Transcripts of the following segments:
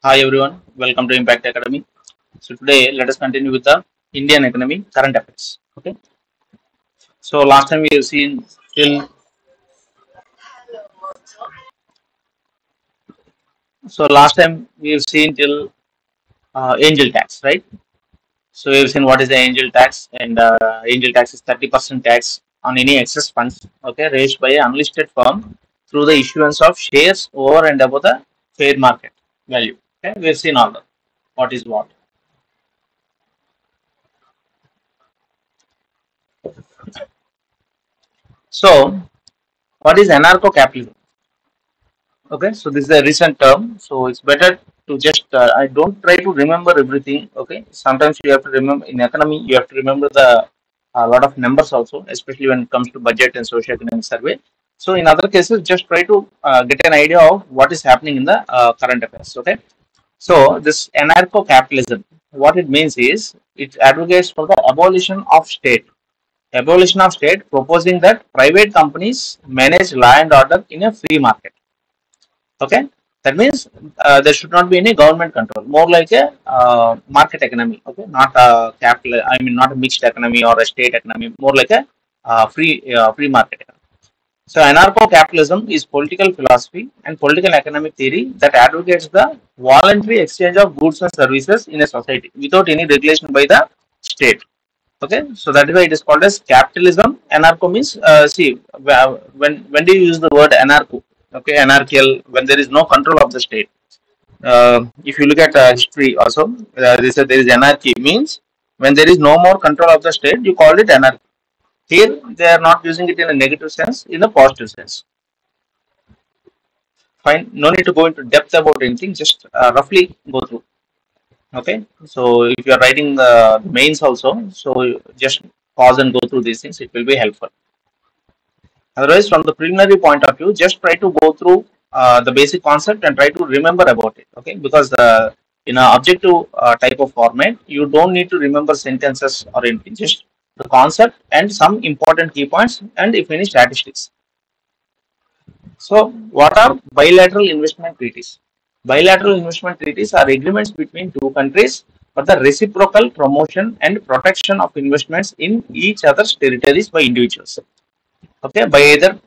Hi everyone, welcome to Impact Academy. So today let us continue with the Indian economy current affairs. Okay. So last time we have seen till last time we have seen till angel tax, right? So we have seen what is the angel tax, and angel tax is 30% tax on any excess funds, okay, raised by an unlisted firm through the issuance of shares over and above the fair market value. Okay, we have seen all that. What is what? So what is anarcho capitalism? Okay, so this is a recent term, so it's better to just I don't try to remember everything. Okay, sometimes you have to remember in economy you have to remember the a lot of numbers also, especially when it comes to budget and socio-economic survey. So in other cases, just try to get an idea of what is happening in the current affairs. Okay, so this anarcho-capitalism, what it means is it advocates for the abolition of state. Abolition of state, proposing that private companies manage law and order in a free market. Okay, that means there should not be any government control, more like a market economy. Okay, not a capital, I mean not a mixed economy or a state economy, more like a free market economy. So anarcho capitalism is political philosophy and political economic theory that advocates the voluntary exchange of goods and services in a society without any regulation by the state. Okay, so that is why it is called as capitalism. Anarcho means see, when do you use the word anarcho? Okay, anarchical, when there is no control of the state. If you look at history also, they said there is anarchy means when there is no more control of the state, you call it anarchy. Here they are not using it in a negative sense, in a positive sense. Fine, no need to go into depth about anything, just roughly go through. Okay, so if you are writing the mains also, so you just pause and go through these things, it will be helpful. Otherwise, from the preliminary point of view, just try to go through the basic concept and try to remember about it. Okay, because in a objective type of format, you don't need to remember sentences or anything, just the concept and some important key points, and if any statistics. So, what are bilateral investment treaties? Bilateral investment treaties are agreements between two countries for the reciprocal promotion and protection of investments in each other's territories by individuals. Okay, by either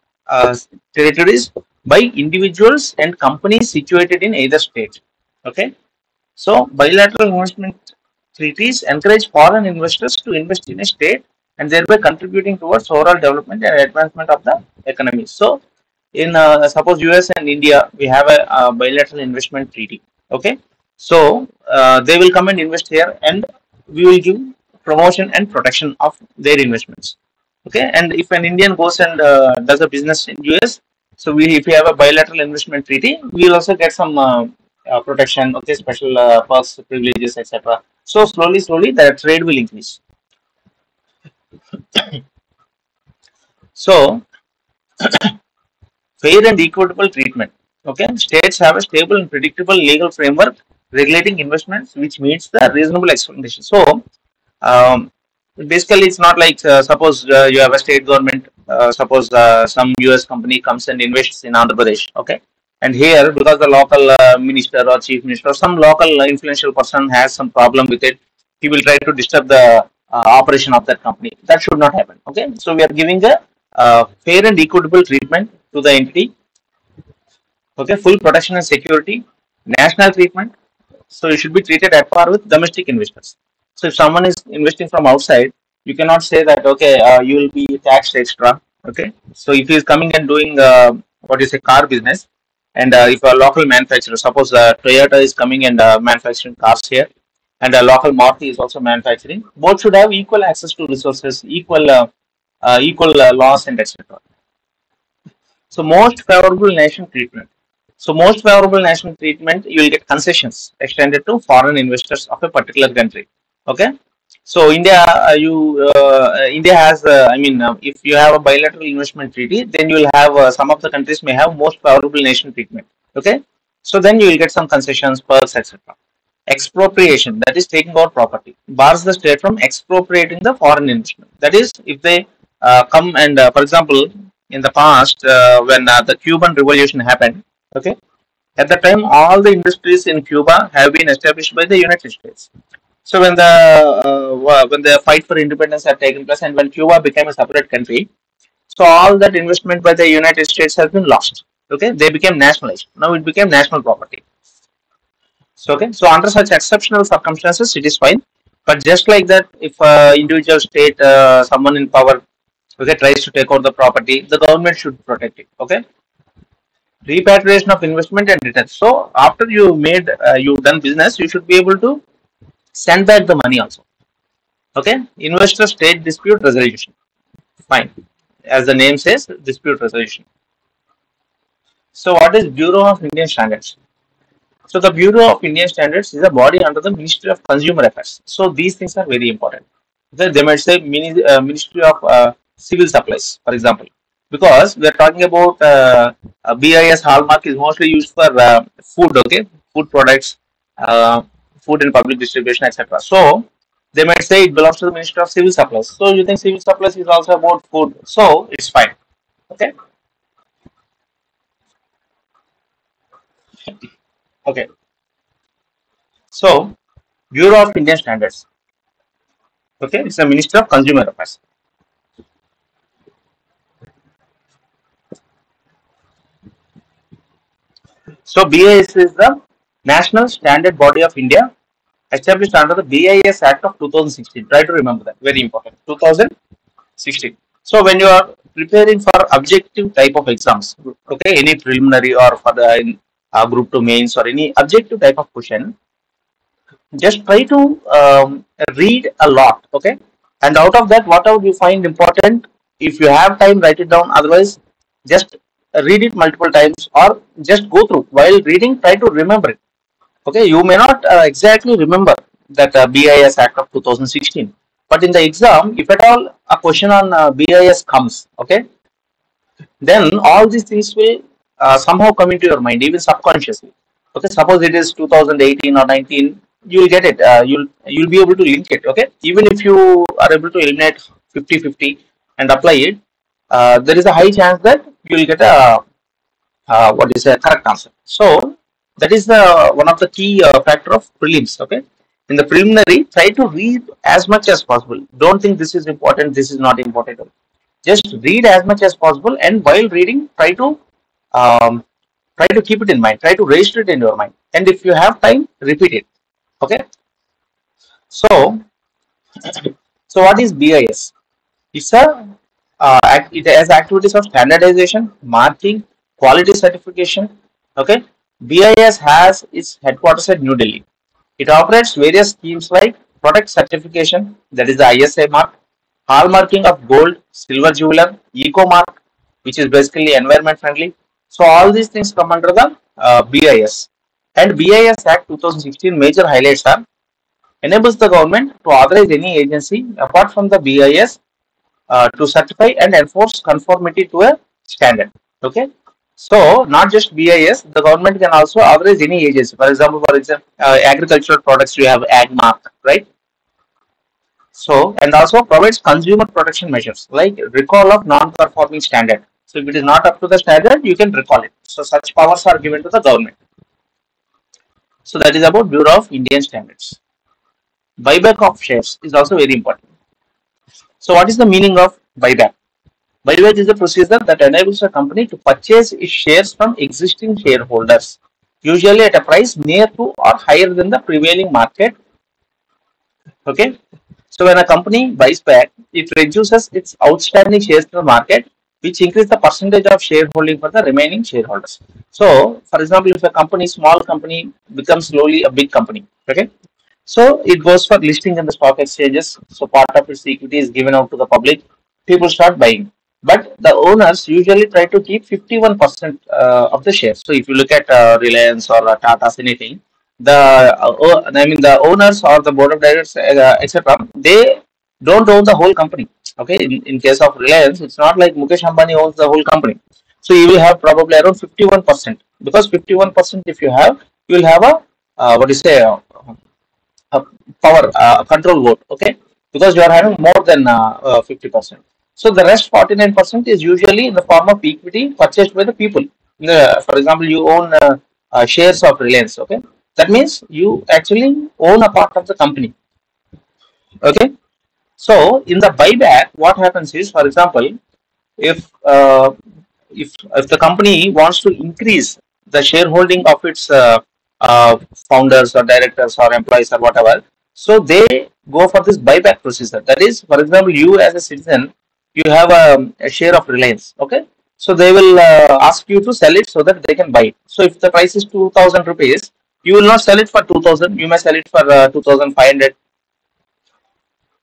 territories, by individuals and companies situated in either state. Okay, so bilateral investment treaties encourage foreign investors to invest in a state and thereby contributing towards overall development and advancement of the economy. So in suppose US and India, we have a bilateral investment treaty. Okay, so they will come and invest here, and we will give promotion and protection of their investments. Okay, and if an Indian goes and does a business in US, so we if we have a bilateral investment treaty, we will also get some protection. Okay, special perks, privileges, etc. So slowly the trade will increase. So fair and equitable treatment. Okay, states have a stable and predictable legal framework regulating investments, which meets the reasonable expectation. So, basically, it's not like suppose you have a state government. Suppose some US company comes and invests in Andhra Pradesh. Okay, and here because the local minister or chief minister or some local influential person has some problem with it, he will try to disturb the operation of that company. That should not happen. Okay, so we are giving a fair and equitable treatment to the entity. Okay, full protection and security, national treatment. So you should be treated at par with domestic investors. So if someone is investing from outside, you cannot say that okay, you will be taxed extra. Okay, so if he is coming and doing what is a car business, and if a local manufacturer, suppose Toyota is coming and manufacturing cars here, and a local Maruti is also manufacturing, both should have equal access to resources, equal laws and etc. So most favorable nation treatment. So most favorable national treatment, you will get concessions extended to foreign investors of a particular country. Okay. So India has, if you have a bilateral investment treaty, then you will have some of the countries may have most favorable nation treatment. Okay. So then you will get some concessions, perks, etc. Expropriation, that is taking out property, bars the state from expropriating the foreign investment. That is, if they come and, for example, in the past when the Cuban Revolution happened, okay, At the time, all the industries in Cuba have been established by the United States. So when the fight for independence had taken place and when Cuba became a separate country, so all that investment by the United States has been lost. Okay, they became nationalized. Now it became national property. So okay, so under such exceptional circumstances, it is fine. But just like that, if individual state, someone in power, okay, tries to take out the property, the government should protect it. Okay, repatriation of investment and returns. So after you've done business, you should be able to send back the money also. Okay, investor state dispute resolution. Fine, as the name says, dispute resolution. So what is Bureau of Indian Standards? So the Bureau of Indian Standards is a body under the Ministry of Consumer Affairs. So these things are very important. They might say Ministry of Civil Supplies, for example, because we are talking about BIS hallmark is mostly used for food, okay, food products, uh, food and public distribution, etc. So they might say it belongs to the Ministry of Civil Supplies. So you think civil supplies is also about food, so it's fine, okay, okay. So Bureau of Indian Standards, okay, it's the Ministry of Consumer Affairs. So BIS is the National Standard Body of India, established under the BIS Act of 2016. Try to remember that. Very important. 2016. So when you are preparing for objective type of exams, okay, any preliminary or for the group 2 mains or any objective type of question, just try to read a lot, okay, and out of that whatever you find important, if you have time, write it down. Otherwise, just read it multiple times or just go through. While reading, try to remember it. Okay, you may not exactly remember that BIS Act of 2016, but in the exam, if at all a question on BIS comes, okay, then all these things will somehow come into your mind, even subconsciously. Okay, suppose it is 2018 or 19, you will get it. You'll be able to link it. Okay, even if you are able to eliminate 50-50 and apply it, there is a high chance that you will get a what is a correct answer. So that is the one of the key factor of prelims. Okay, in the preliminary, try to read as much as possible. Don't think this is important, this is not important. Just read as much as possible, and while reading, um, try to keep it in mind. Try to register it in your mind, and if you have time, repeat it. Okay. So, so what is BIS? It's it has activities of standardization, marking, quality certification. Okay, BIS has its headquarters at New Delhi. It operates various schemes like product certification, that is the ISA mark, hallmarking of gold, silver jeweler, eco mark, which is basically environment friendly. So all these things come under the BIS. And BIS Act 2016 major highlights are enables the government to authorize any agency apart from the BIS to certify and enforce conformity to a standard. Okay. So not just BIS, the government can also authorize any agency. For example, agricultural products, you have ag mark, right? So and also provides consumer protection measures like recall of non-performing standard. So if it is not up to the standard, you can recall it. So such powers are given to the government. So that is about Bureau of Indian Standards. Buyback of shares is also very important. So what is the meaning of buyback? Buyback is a procedure that enables a company to purchase its shares from existing shareholders, usually at a price near to or higher than the prevailing market. Okay. So when a company buys back, it reduces its outstanding shares to the market, which increase the percentage of shareholding for the remaining shareholders. So, for example, if a company, small company, becomes slowly a big company, okay, so it goes for listing in the stock exchanges. So part of its equity is given out to the public. People start buying, but the owners usually try to keep 51% of the shares. So if you look at Reliance or Tata's anything, I mean the owners or the board of directors, etc. They don't own the whole company. Okay, in case of Reliance, it's not like Mukesh Ambani owns the whole company. So you will have probably around 51%, because 51% if you have, you will have a what do you say? Power control vote, okay, because you are having more than 50%. So the rest 49% is usually in the form of equity purchased by the people. For example, you own shares of Reliance. Okay, that means you actually own a part of the company. Okay, so in the buyback, what happens is, for example, if uh, if the company wants to increase the shareholding of its founders or directors or employees or whatever, so they go for this buyback procedure. That is, for example, you as a citizen, you have a share of Reliance. Okay, so they will ask you to sell it so that they can buy it. So if the price is 2,000 rupees, you will not sell it for 2,000. You may sell it for 2,500.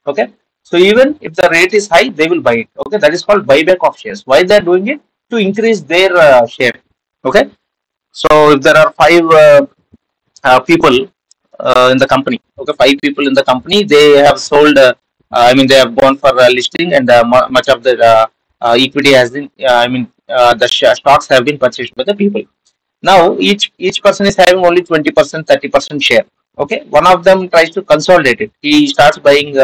Okay, so even if the rate is high, they will buy it. Okay, that is called buyback of shares. Why they are doing it? To increase their share. Okay, so if there are five people in the company, okay, five people in the company, they have sold, I mean, they have gone for listing, and much of the equity has been, the stocks have been purchased by the people. Now each person is having only 20%, 30% share. Okay, one of them tries to consolidate it. He starts buying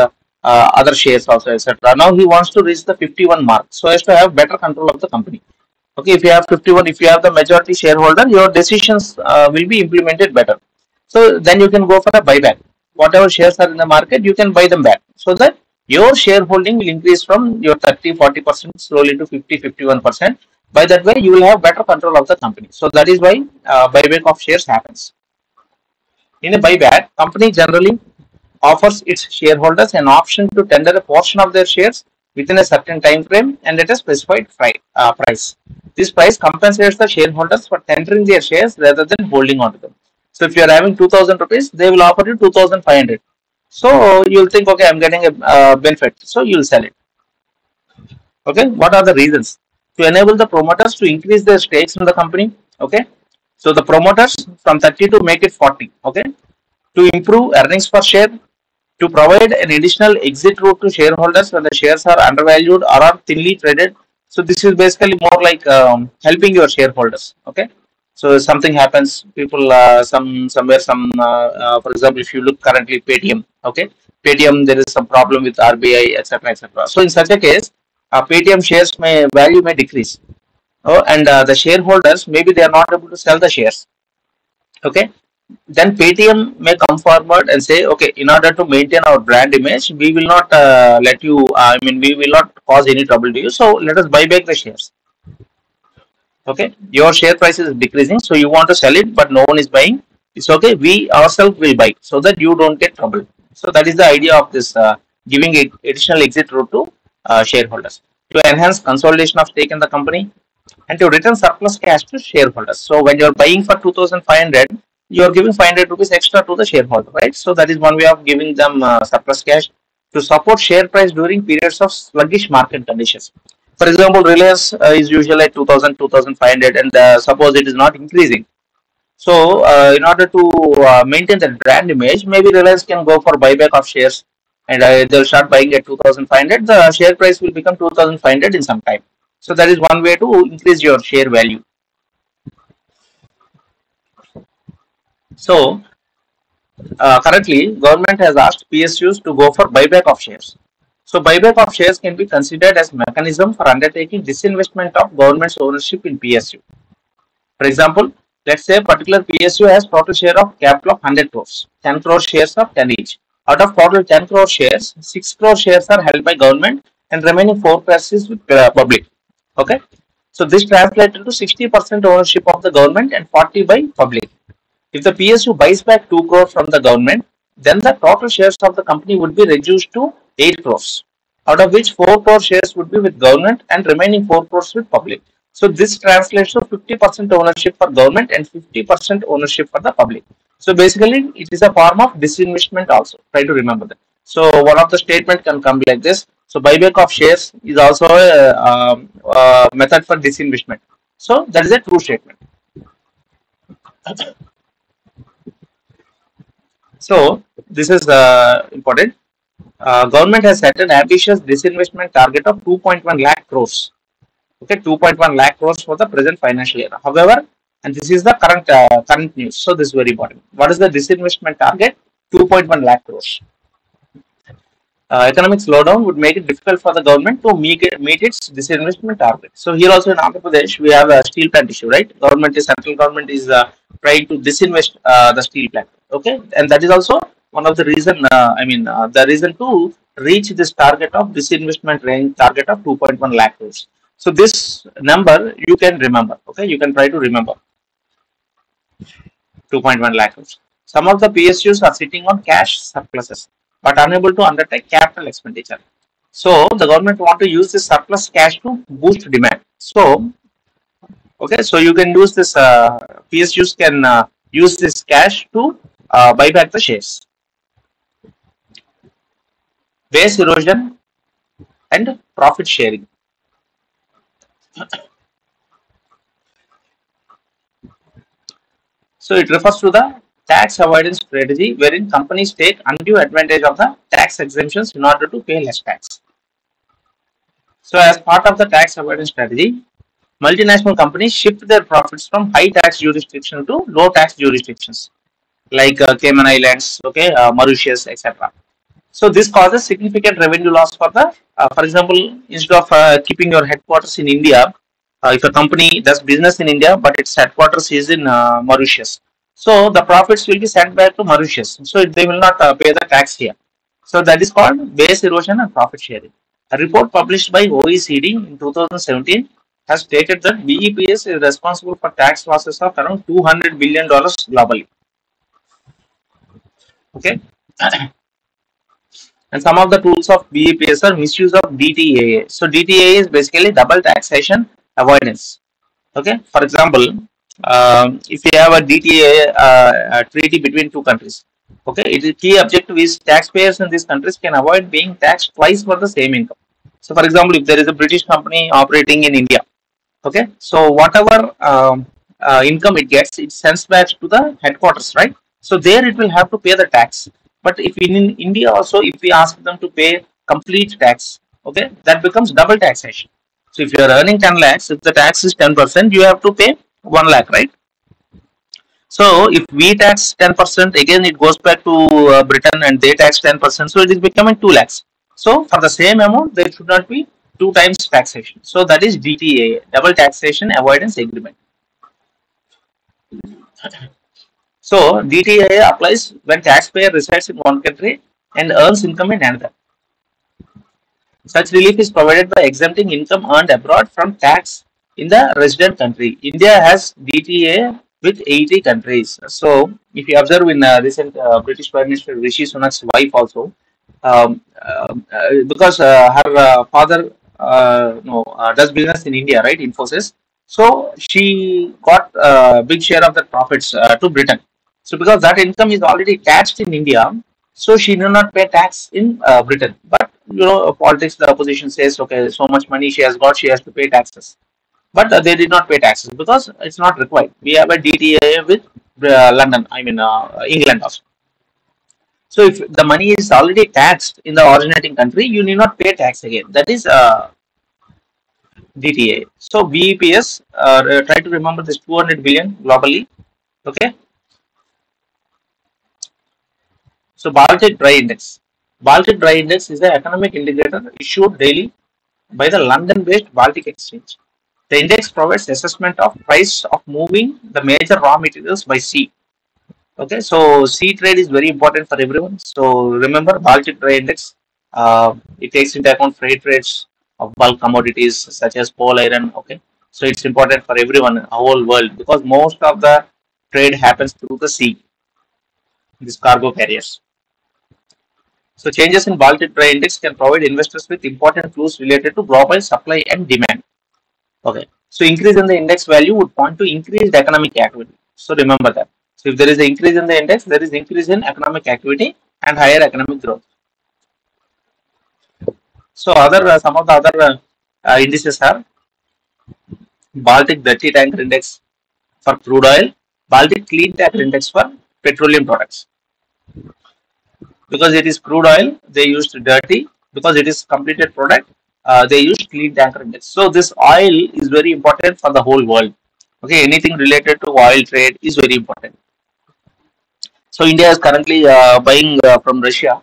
other shares also, etc. Now he wants to reach the 51 mark so as to have better control of the company. Okay, if you have 51, if you have the majority shareholder, your decisions will be implemented better. So then you can go for a buyback. Whatever shares are in the market, you can buy them back so that your shareholding will increase from your 30, 40% slowly to 50, 51%. By that way, you will have better control of the company. So that is why buyback of shares happens. In a buyback, company generally offers its shareholders an option to tender a portion of their shares within a certain time frame and at a specified price. This price compensates the shareholders for tendering their shares rather than holding on to them. So if you are having 2,000 rupees, they will offer you 2,500. So you'll think, okay, I'm getting a benefit. So you'll sell it. Okay, what are the reasons? To enable the promoters to increase their stakes in the company. Okay, so the promoters from 30 to make it 40. Okay, to improve earnings per share, to provide an additional exit route to shareholders when the shares are undervalued or are thinly traded. So this is basically more like helping your shareholders. Okay, so something happens, people somewhere for example, if you look currently Paytm. Okay, Paytm, there is some problem with RBI, etc., etc. So in such a case, Paytm shares may value may decrease. Oh, and the shareholders, maybe they are not able to sell the shares. Okay, then Paytm may come forward and say, okay, in order to maintain our brand image, we will not let you, we will not cause any trouble to you. So let us buy back the shares. Okay, your share price is decreasing, so you want to sell it, but no one is buying. It's okay, we ourselves will buy so that you don't get trouble. So that is the idea of this giving additional exit route to shareholders to enhance consolidation of stake in the company and to return surplus cash to shareholders. So when you're buying for 2,500, you're giving 500 rupees extra to the shareholder, right? So that is one way of giving them surplus cash to support share price during periods of sluggish market conditions. For example, Reliance is usually at 2,000, 2,500, and suppose it is not increasing. So in order to maintain that brand image, maybe Reliance can go for buyback of shares, and they'll start buying at 2,500. The share price will become 2,500 in some time. So that is one way to increase your share value. So currently, government has asked PSUs to go for buyback of shares. So buyback of shares can be considered as mechanism for undertaking disinvestment of government's ownership in PSU. For example, let's say a particular PSU has total share of capital of 100 crores, 10 crore shares of 10 each. Out of total 10 crore shares, 6 crore shares are held by government and remaining 4 crores is with public. Okay. So this translated to 60% ownership of the government and 40 by public. If the PSU buys back 2 crore from the government, then the total shares of the company would be reduced to 8 crores, out of which 4 crore shares would be with government and remaining 4 crores with public. So this translates to 50% ownership for government and 50% ownership for the public. So basically, it is a form of disinvestment also. Try to remember that. So one of the statement can come like this. So buyback of shares is also a method for disinvestment. So that is a true statement. So this is important. Government has set an ambitious disinvestment target of 2.1 lakh crores. Okay, 2.1 lakh crores for the present financial year. However, and this is the current news. So this is very important. What is the disinvestment target? 2.1 lakh crores. economic slowdown would make it difficult for the government to meet its disinvestment target. So here also in Andhra Pradesh, we have a steel plant issue, right? Central government is trying to disinvest the steel plant. Okay, and that is also one of the reason. The reason to reach this target of disinvestment range target of 2.1 lakh crores. So this number you can remember. Okay, you can try to remember 2.1 lakh crores. Some of the PSUs are sitting on cash surpluses but unable to undertake capital expenditure. So the government want to use this surplus cash to boost demand. So okay, so you can use this PSUs can use this cash to buy back the shares. Base erosion and profit sharing. So it refers to the tax avoidance strategy wherein companies take undue advantage of the tax exemptions in order to pay less tax. So as part of the tax avoidance strategy, multinational companies shift their profits from high tax jurisdiction to low tax jurisdictions like Cayman Islands, okay, Mauritius, etc. So this causes significant revenue loss for the, for example, instead of keeping your headquarters in India, if a company does business in India but its headquarters is in Mauritius, so the profits will be sent back to Mauritius. So they will not pay the tax here. So that is called base erosion and profit sharing. A report published by OECD in 2017 has stated that BEPS is responsible for tax losses of around $200 billion globally. Okay. And some of the tools of BEPS are misuse of DTAA. So DTAA is basically double taxation avoidance. Okay. For example, if you have a DTAA treaty between two countries, okay, its key objective is taxpayers in these countries can avoid being taxed twice for the same income. So, for example, if there is a British company operating in India, okay, so whatever income it gets, it sends back to the headquarters, right? So there it will have to pay the tax. But if in India also, if we ask them to pay complete tax, okay, that becomes double taxation. So if you are earning 10 lakhs, if the tax is 10%, you have to pay 1 lakh, right? So if we tax 10%, again it goes back to Britain and they tax 10%, so it is becoming 2 lakhs. So for the same amount, there should not be two times taxation. So that is DTA, double taxation avoidance agreement. So DTA applies when taxpayer resides in one country and earns income in another. Such relief is provided by exempting income earned abroad from tax in the resident country. India has DTA with 80 countries. So, if you observe in recent British Prime Minister Rishi Sunak's wife also, because her father does business in India, right, Infosys. So she got a big share of the profits to Britain. So because that income is already taxed in India, so she need not pay tax in Britain. But politics, the opposition says, okay, so much money she has got, she has to pay taxes. But they did not pay taxes because it's not required. We have a DTA with London, England also. So if the money is already taxed in the originating country, you need not pay tax again. That is DTA. So BEPS, try to remember this 200 billion globally. Okay. So Baltic Dry Index. Baltic Dry Index is the economic indicator issued daily by the London-based Baltic Exchange. The index provides assessment of price of moving the major raw materials by sea. Okay, so sea trade is very important for everyone. So remember Baltic Dry Index. It takes into account freight rates of bulk commodities such as coal, iron. Okay, so it's important for everyone, the whole world, because most of the trade happens through the sea. These cargo carriers. So changes in Baltic Dry Index can provide investors with important clues related to global supply and demand. Okay, so increase in the index value would point to increased economic activity. So remember that. So if there is an increase in the index, there is increase in economic activity and higher economic growth. So some of the other indices are Baltic Dirty Tanker Index for crude oil, Baltic Clean Tanker Index for petroleum products. Because it is crude oil, they used dirty. Because it is completed product, they used clean tanker index. So this oil is very important for the whole world. Okay, anything related to oil trade is very important. So India is currently buying from Russia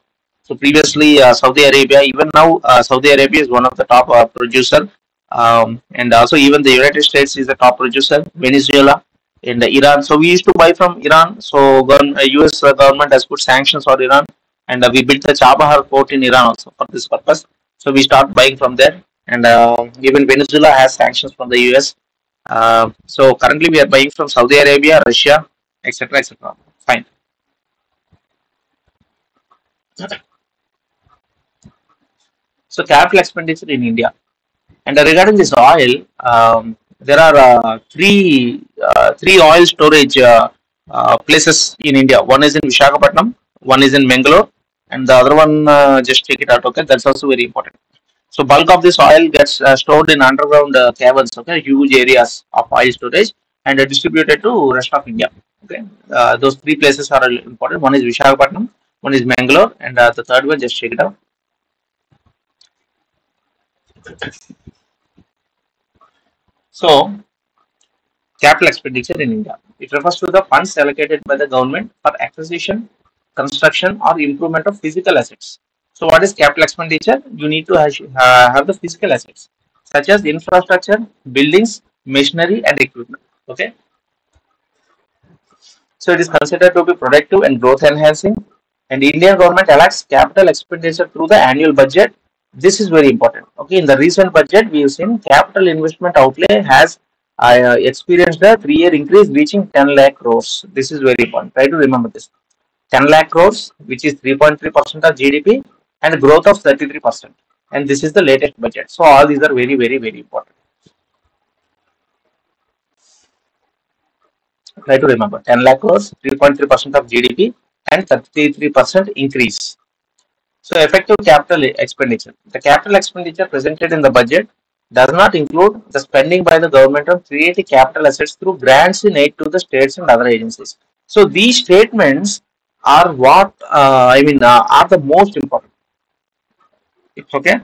So previously, Saudi Arabia, even now, Saudi Arabia is one of the top producer, and also even the United States is the top producer. Venezuela and Iran. So we used to buy from Iran. So U.S. Government has put sanctions on Iran, and we built the Chabahar port in Iran also for this purpose. So we start buying from there, and even Venezuela has sanctions from the U.S. So currently we are buying from Saudi Arabia, Russia, etc., etc. Fine. So capital expenditure in India. And regarding this oil, there are three oil storage places in India. One is in Visakhapatnam, one is in Mangalore, and the other one, just check it out. Okay, that's also very important. So bulk of this oil gets stored in underground caverns. Okay, huge areas of oil storage and distributed to rest of India. Okay, those three places are important. One is Visakhapatnam, one is Mangalore, and the third one, just check it out. So capital expenditure in India. It refers to the funds allocated by the government for acquisition, construction, or improvement of physical assets. So, what is capital expenditure? You need to have the physical assets such as infrastructure, buildings, machinery, and equipment. Okay. So, it is considered to be productive and growth enhancing. And Indian government allocates capital expenditure through the annual budget. This is very important. Okay, in the recent budget, we have seen capital investment outlay has experienced a 3-year increase reaching 10 lakh crores. This is very important. Try to remember this. 10 lakh crores, which is 3.3% of GDP, and growth of 33%. And this is the latest budget. So all these are very, very, very important. Try to remember 10 lakh crores, 3.3% of GDP, and 33% increase. So effective capital expenditure. The capital expenditure presented in the budget does not include the spending by the government on creating capital assets through grants in aid to the states and other agencies. So these statements are what are the most important. It's okay.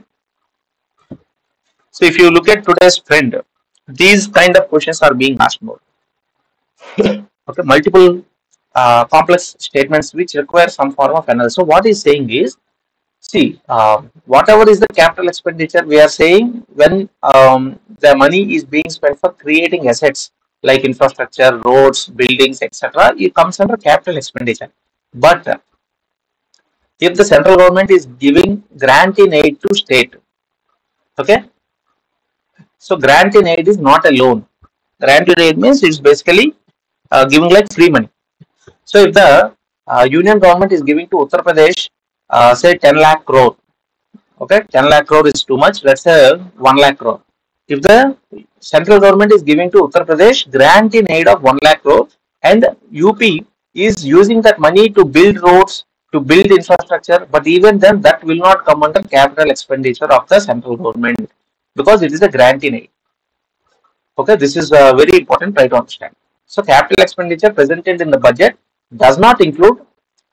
So if you look at today's trend, these kind of questions are being asked more. Okay, multiple complex statements which require some form of analysis. So what he's saying is, see, whatever is the capital expenditure, we are saying when the money is being spent for creating assets like infrastructure, roads, buildings, etc., it comes under capital expenditure. But if the central government is giving grant in aid to state, okay, so grant in aid is not a loan. Grant in aid means it's basically giving like free money. So if the union government is giving to Uttar Pradesh, say 10 lakh crore, okay, 10 lakh crore is too much, let's say 1 lakh crore. If the central government is giving to Uttar Pradesh grant in aid of 1 lakh crore and UP is using that money to build roads, to build infrastructure, but even then that will not come under capital expenditure of the central government because it is a grant in aid. Okay, this is very important, try to understand. So capital expenditure presented in the budget does not include,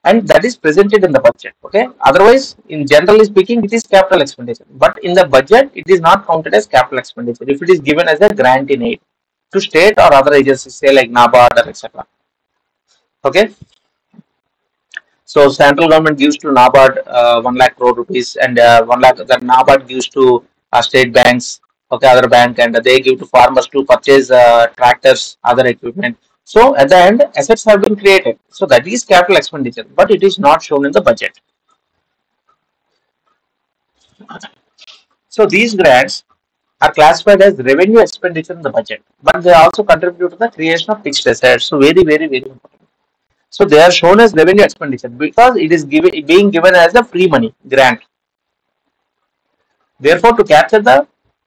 and that is presented in the budget. Okay, otherwise in generally speaking it is capital expenditure, but in the budget it is not counted as capital expenditure if it is given as a grant in aid to state or other agencies, say like NABARD or etc. Okay, so central government gives to NABARD 1 lakh crore rupees, and 1 lakh that NABARD gives to state banks, okay, other bank, and they give to farmers to purchase tractors, other equipment. So at the end, assets have been created. So that is capital expenditure, but it is not shown in the budget. So these grants are classified as revenue expenditure in the budget, but they also contribute to the creation of fixed assets. So very, very, very important. So they are shown as revenue expenditure because it is being given as a free money grant. Therefore, to capture the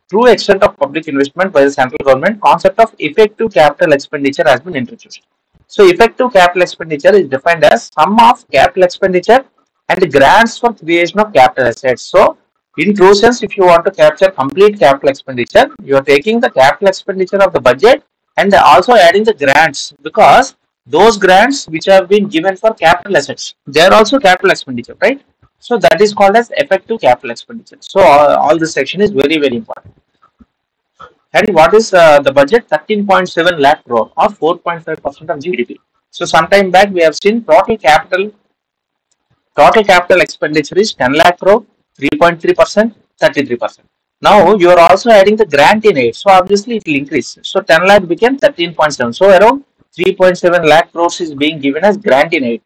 true extent of public investment by the central government, concept of effective capital expenditure has been introduced. So effective capital expenditure is defined as sum of capital expenditure and grants for creation of capital assets. So in true sense, if you want to capture complete capital expenditure, you are taking the capital expenditure of the budget and also adding the grants, because those grants which have been given for capital assets, they are also capital expenditure, right? So that is called as effective capital expenditure. So all this section is very, very important. And what is the budget? 13.7 lakh crore or 4.5% of GDP. So sometime back we have seen total capital Total capital expenditure is 10 lakh crore, 3.3%, 33%. Now you are also adding the grant in it, so obviously it will increase. So 10 lakh became 13.7. So around 3.7 lakh crores is being given as grant in it,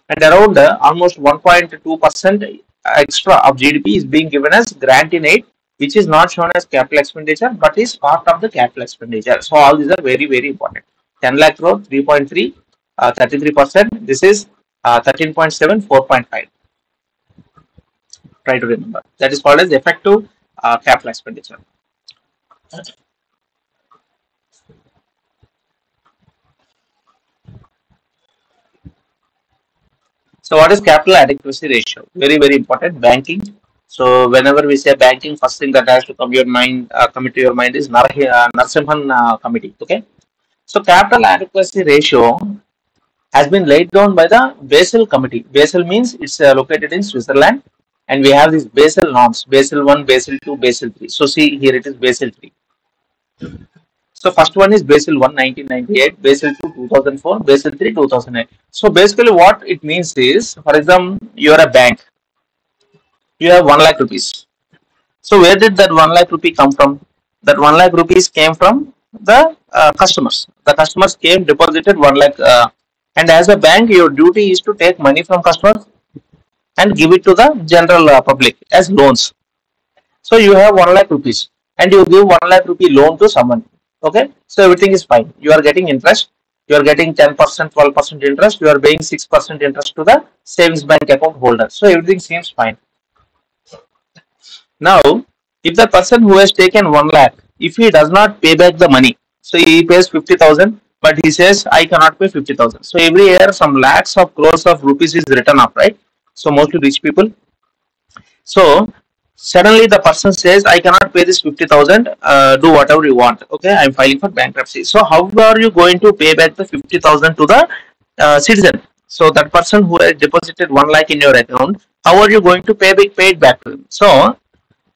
and around almost 1.2% extra of GDP is being given as grant in aid, which is not shown as capital expenditure but is part of the capital expenditure. So all these are very, very important. 10 lakh crore, 3.3, 33%. This is 13.7, 4.5. Try to remember. That is called as effective capital expenditure. So what is capital adequacy ratio? Very, very important. Banking. So whenever we say banking, first thing that has to come to your mind is Narsimhan committee. Okay. So capital adequacy ratio has been laid down by the Basel committee. Basel means it's located in Switzerland, and we have these Basel norms: Basel 1, Basel 2, Basel 3. So see here it is Basel 3. So first one is Basel 1 1998, Basel 2 2004, Basel 3 2008. So basically what it means is, for example, you are a bank, you have 1 lakh rupees. So where did that 1 lakh rupee come from? That 1 lakh rupees came from the customers. The customers came, deposited 1 lakh, and as a bank, your duty is to take money from customers and give it to the general public as loans. So you have 1 lakh rupees and you give 1 lakh rupee loan to someone. Okay, so everything is fine. You are getting interest. You are getting 10%, 12% interest. You are paying 6% interest to the savings bank account holder. So everything seems fine. Now, if the person who has taken 1 lakh, if he does not pay back the money, so he pays 50,000, but he says I cannot pay 50,000. So every year some lakhs of crores of rupees is written up, right? So mostly rich people. So suddenly the person says I cannot pay this 50,000, do whatever you want. Okay, I'm filing for bankruptcy. So how are you going to pay back the 50,000 to the citizen? So that person who has deposited 1 lakh in your account, how are you going to pay it back to him? So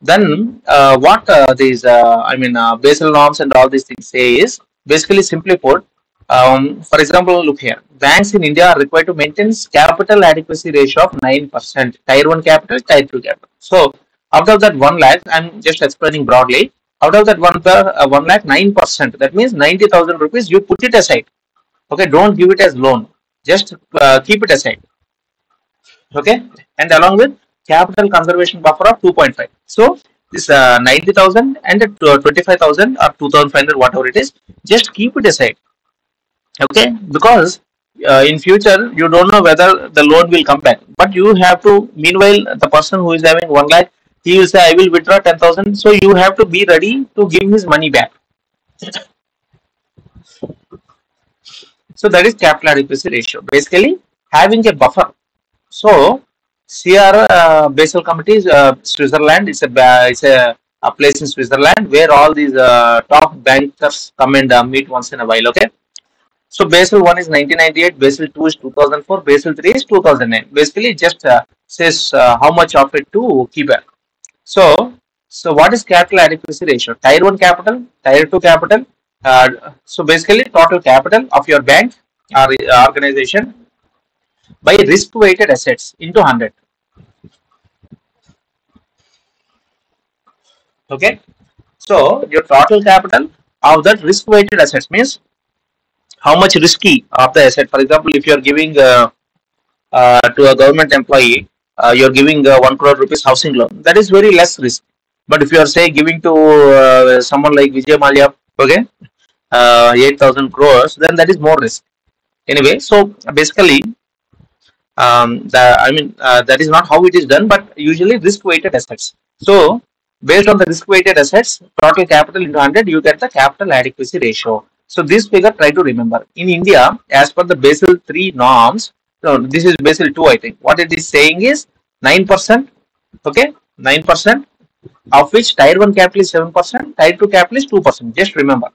then what these Basel norms and all these things say is, basically simply put, for example, look here, banks in India are required to maintain capital adequacy ratio of 9%, tier 1 capital, tier 2 capital. So out of that 1 lakh, I'm just explaining broadly, out of that 1 lakh, 9%, that means 90,000 rupees, you put it aside. Okay, don't give it as loan, just keep it aside. Okay, and along with capital conservation buffer of 2.5. So this 90,000 and 25,000 or 2,500, whatever it is, just keep it aside. Okay, because in future you don't know whether the loan will come back, but you have to, meanwhile the person who is having 1 lakh, he will say I will withdraw 10,000, so you have to be ready to give his money back. So that is capital adequacy ratio, basically having a buffer. So CR Basel Committee is Switzerland. It's a place in Switzerland where all these top bankers come and meet once in a while. Okay. So Basel 1 is 1998, Basel 2 is 2004, Basel 3 is 2009. Basically, it just says how much of it to keep back. So what is capital adequacy ratio? Tier 1 capital, Tier 2 capital. So basically, total capital of your bank or organization by risk-weighted assets into 100. Okay. So your total capital of that risk-weighted assets means how much risky of the asset. For example, if you are giving to a government employee, you are giving 1 crore rupees housing loan, that is very less risk. But if you are say giving to someone like Vijay Mallya, okay, 8,000 crores, then that is more risk. Anyway, so basically, that is not how it is done, but usually risk-weighted assets. So based on the risk-weighted assets, total capital into 100, you get the capital adequacy ratio. So this figure, try to remember. In India, as per the Basel 3 norms, no, this is Basel 2, I think. What it is saying is 9%, okay, 9%, of which Tier 1 capital is 7%, Tier 2 capital is 2%. Just remember.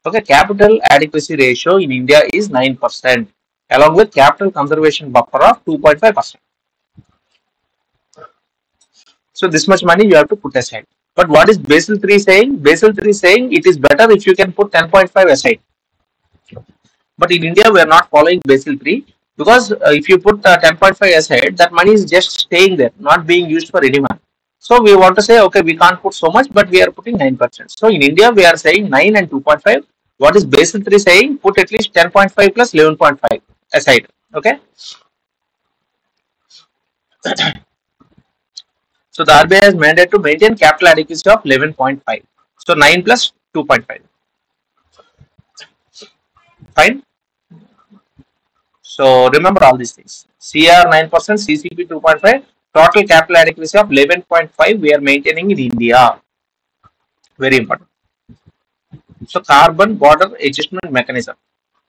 Okay, capital adequacy ratio in India is 9%, along with capital conservation buffer of 2.5%. So this much money you have to put aside. But what is Basel 3 saying? Basel 3 is saying it is better if you can put 10.5 aside. But in India, we are not following Basel 3. because if you put 10.5 aside, that money is just staying there, not being used for anyone. So we want to say, okay, we can't put so much, but we are putting 9%. So in India, we are saying 9 and 2.5. What is Basel 3 saying? Put at least 10.5 plus 11.5 aside. Okay. So the RBI has mandated to maintain capital adequacy of 11.5. So 9 plus 2.5. Fine. So remember all these things. CR 9%, CCP 2.5, total capital adequacy of 11.5 we are maintaining in India. Very important. So carbon border adjustment mechanism.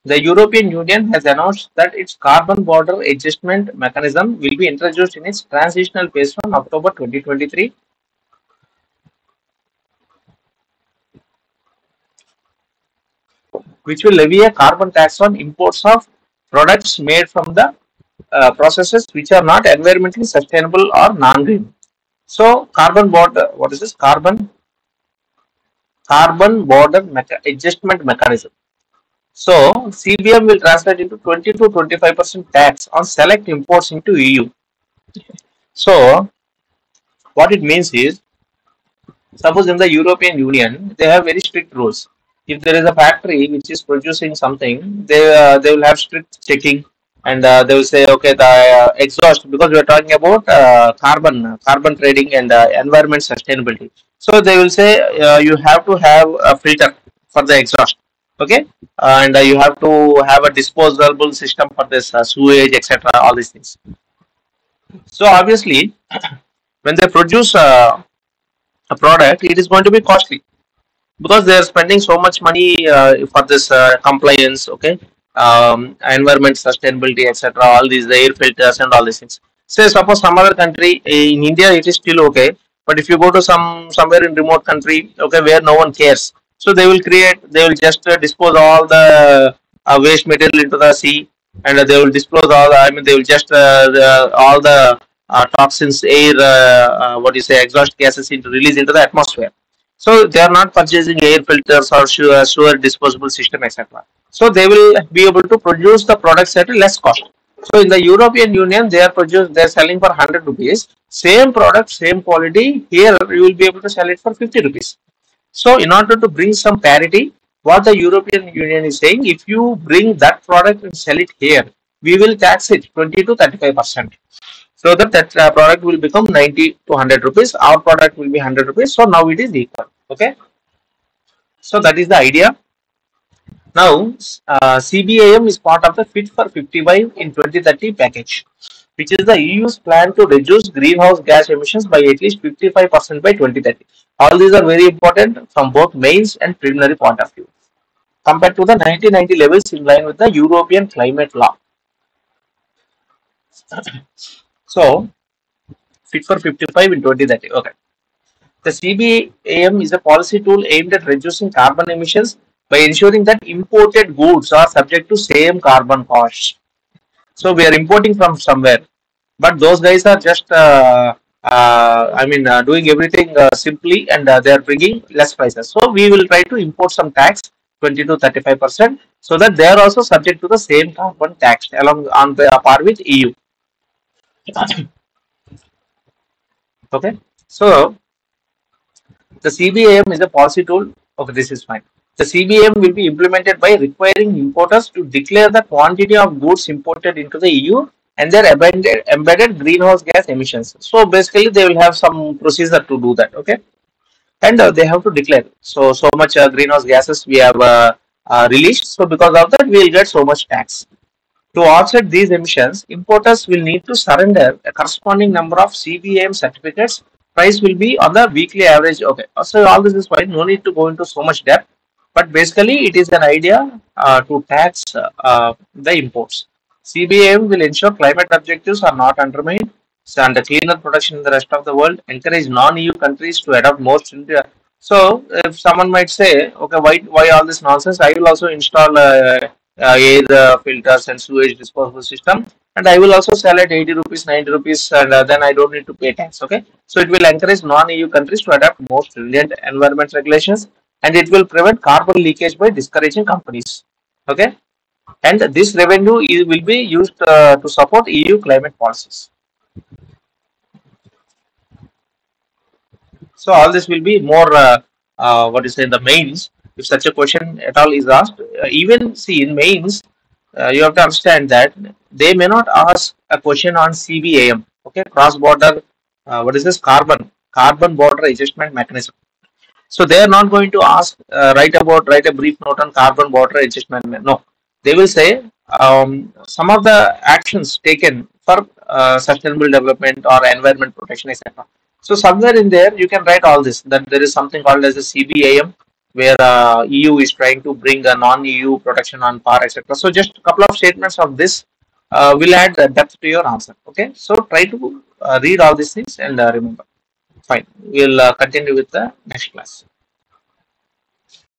The European Union has announced that its carbon border adjustment mechanism will be introduced in its transitional phase from October 2023, which will levy a carbon tax on imports of products made from the processes which are not environmentally sustainable or non-green. So carbon border, what is this? Carbon border adjustment mechanism. So CBM will translate into 20 to 25% tax on select imports into EU. So what it means is, suppose in the European Union, they have very strict rules. If there is a factory which is producing something, they will have strict checking, and they will say, okay, the exhaust, because we are talking about carbon trading and environment sustainability. So they will say you have to have a filter for the exhaust, okay, and you have to have a disposable system for this sewage, etc. All these things. So obviously, when they produce a product, it is going to be costly because they are spending so much money for this compliance, okay, environment sustainability, etc. All these, the air filters and all these things. Say suppose some other country, in India it is still okay, but if you go to somewhere in remote country, okay, where no one cares, so they will just dispose all the waste material into the sea, and they will dispose all I mean they will just all the toxins, air, what do you say, exhaust gases into release into the atmosphere. So they are not purchasing air filters or sewer disposable system, etc. So they will be able to produce the products at a less cost. So in the European Union, they are selling for 100 rupees. Same product, same quality. Here you will be able to sell it for 50 rupees. So in order to bring some parity, what the European Union is saying, if you bring that product and sell it here, we will tax it 20 to 35%. So that product will become 90 to 100 rupees. Our product will be 100 rupees. So now it is equal. Okay. So that is the idea. Now, CBAM is part of the Fit for 55 in 2030 package, which is the EU's plan to reduce greenhouse gas emissions by at least 55% by 2030. All these are very important from both mains and preliminary point of view, compared to the 1990 levels in line with the European climate law. So, Fit for 55 in 2030. Okay. The CBAM is a policy tool aimed at reducing carbon emissions by ensuring that imported goods are subject to same carbon costs. So we are importing from somewhere, but those guys are just doing everything simply, and they are bringing less prices. So we will try to import some tax 20 to 35%, so that they are also subject to the same carbon tax along on the par with EU. Okay, so the CBAM is a policy tool. Okay, this is fine. The CBAM will be implemented by requiring importers to declare the quantity of goods imported into the EU and their embedded greenhouse gas emissions. So basically, they will have some procedure to do that. Okay, and they have to declare so much greenhouse gases we have released. So because of that, we will get so much tax. To offset these emissions, importers will need to surrender a corresponding number of CBAM certificates. Price will be on the weekly average. Okay, so all this is fine. No need to go into so much depth. But basically, it is an idea to tax the imports. CBAM will ensure climate objectives are not undermined, and cleaner production in the rest of the world, encourage non-EU countries to adopt more stringent. So, if someone might say, okay, why all this nonsense? I will also install air filters and sewage disposal system, and I will also sell at 80 rupees, 90 rupees, and then I don't need to pay tax. Okay, so it will encourage non-EU countries to adopt more stringent environment regulations, and it will prevent carbon leakage by discouraging companies. Okay, and this revenue will be used to support EU climate policies. So all this will be more what is in the mains. If such a question at all is asked, even see in mains, you have to understand that they may not ask a question on CBAM, okay, cross border. What is this carbon border adjustment mechanism? So they are not going to ask write a brief note on carbon border adjustment. No, they will say some of the actions taken for sustainable development or environment protection, etc. So somewhere in there you can write all this. That there is something called as a CBAM where EU is trying to bring a non-EU protection on par, etc. So just a couple of statements of this will add depth to your answer. Okay, so try to read all these things and remember. Fine. We'll continue with the next class.